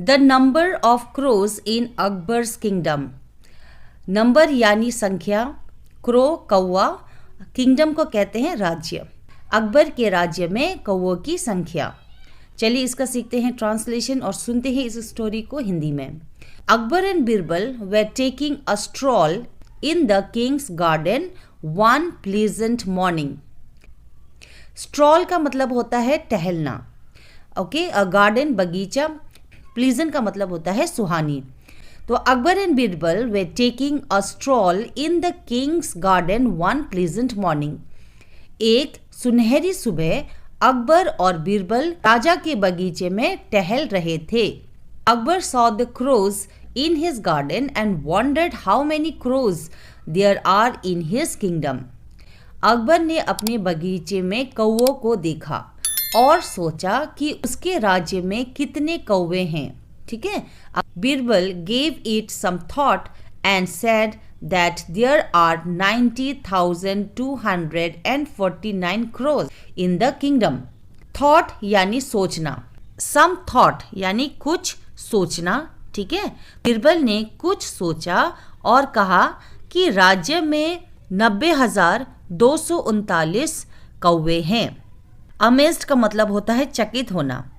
The number of crows in Akbar's kingdom. Number यानी संख्या, crow कौवा, किंगडम को कहते हैं राज्य। अकबर के राज्य में कौवों की संख्या। चलिए इसका सीखते हैं ट्रांसलेशन और सुनते हैं इस स्टोरी को हिंदी में। Akbar and Birbal were taking a stroll in the Kings garden one pleasant morning. Stroll का मतलब होता है टहलना, ओके। अ गार्डन बगीचा, प्लीजेंट का मतलब होता है सुहानी। तो Akbar and Birbal way taking a stroll in the Kings garden one pleasant morning. एक सुनहरी सुबह अकबर और बीरबल राजा के बगीचे में टहल रहे थे। Akbar saw the crows in his garden and wondered how many crows there are in his kingdom. Akbar ने अपने बगीचे में कौवों को देखा और सोचा कि उसके राज्य में कितने कौवे हैं, ठीक है। Birbal gave it some thought and said that there are 90,249 crores in the kingdom. Thought यानी सोचना, some thought यानी कुछ सोचना, ठीक है। बीरबल ने कुछ सोचा और कहा कि राज्य में 90,239 कौवे हैं। अमेज्ड का मतलब होता है चकित होना।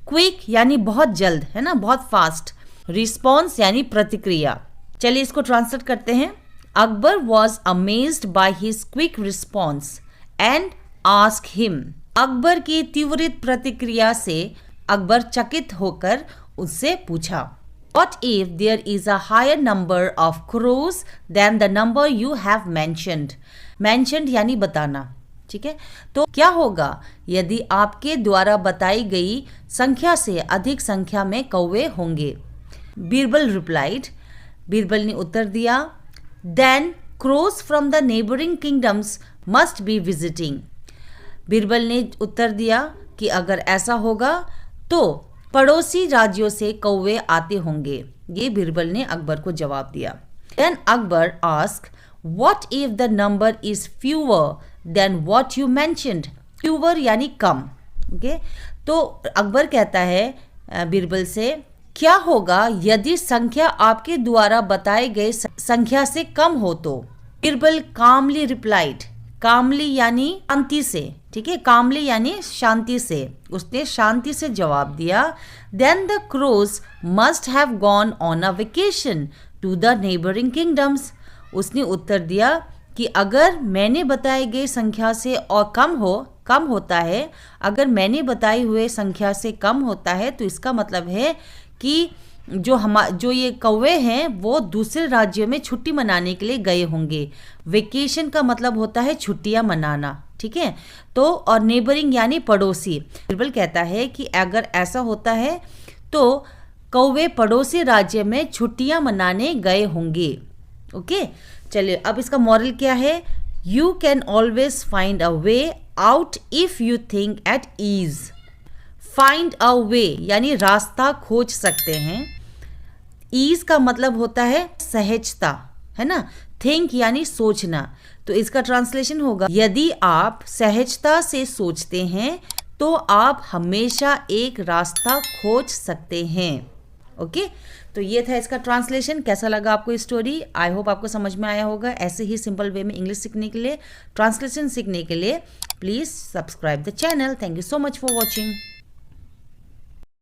क्विक यानी बहुत जल्द, है ना, बहुत फास्ट। रिस्पॉन्स यानी प्रतिक्रिया। चलिए इसको ट्रांसलेट करते हैं। Akbar was amazed by his quick response and ask him. Akbar की त्वरित प्रतिक्रिया से अकबर चकित होकर उससे पूछा, What if there is a higher number of crows than the number you have mentioned? Mentioned यानी बताना, ठीक है। तो क्या होगा यदि आपके द्वारा बताई गई संख्या से अधिक संख्या में कौवे होंगे? बीरबल रिप्लाइड, बीरबल ने उत्तर दिया, Then crows from the neighboring kingdoms must be visiting. Birbal ने उत्तर दिया कि अगर ऐसा होगा तो पड़ोसी राज्यों से कौवे आते होंगे। ये बीरबल ने अकबर को जवाब दिया। Then Akbar asked, What if the number is fewer than what you mentioned? Fewer यानी कम, ओके। तो अकबर कहता है बीरबल से, क्या होगा यदि संख्या आपके द्वारा बताए गए संख्या से कम हो तो? बीरबल कामली रिप्लाइड, कामली यानी शांति से, ठीक है, कामली यानी शांति से, उसने शांति से जवाब दिया, then the crows must have gone on a vacation to the neighbouring kingdoms. उसने उत्तर दिया कि अगर मैंने बताई गई संख्या से और कम होता है, अगर मैंने बताई हुए संख्या से कम होता है तो इसका मतलब है कि जो ये कौवे हैं वो दूसरे राज्यों में छुट्टी मनाने के लिए गए होंगे। वेकेशन का मतलब होता है छुट्टियां मनाना, ठीक है। तो और नेबरिंग यानी पड़ोसी। बीरबल कहता है कि अगर ऐसा होता है तो कौवे पड़ोसी राज्य में छुट्टियां मनाने गए होंगे, ओके। चलिए अब इसका मॉरल क्या है? You can always find a way out if you think at ease. Find a way यानी रास्ता खोज सकते हैं। ईज का मतलब होता है सहजता, है ना। थिंक यानी सोचना। तो इसका ट्रांसलेशन होगा, यदि आप सहजता से सोचते हैं तो आप हमेशा एक रास्ता खोज सकते हैं, ओके। तो ये था इसका ट्रांसलेशन। कैसा लगा आपको स्टोरी? आई होप आपको समझ में आया होगा। ऐसे ही सिंपल वे में इंग्लिश सीखने के लिए, ट्रांसलेशन सीखने के लिए please subscribe the channel. Thank you so much for watching.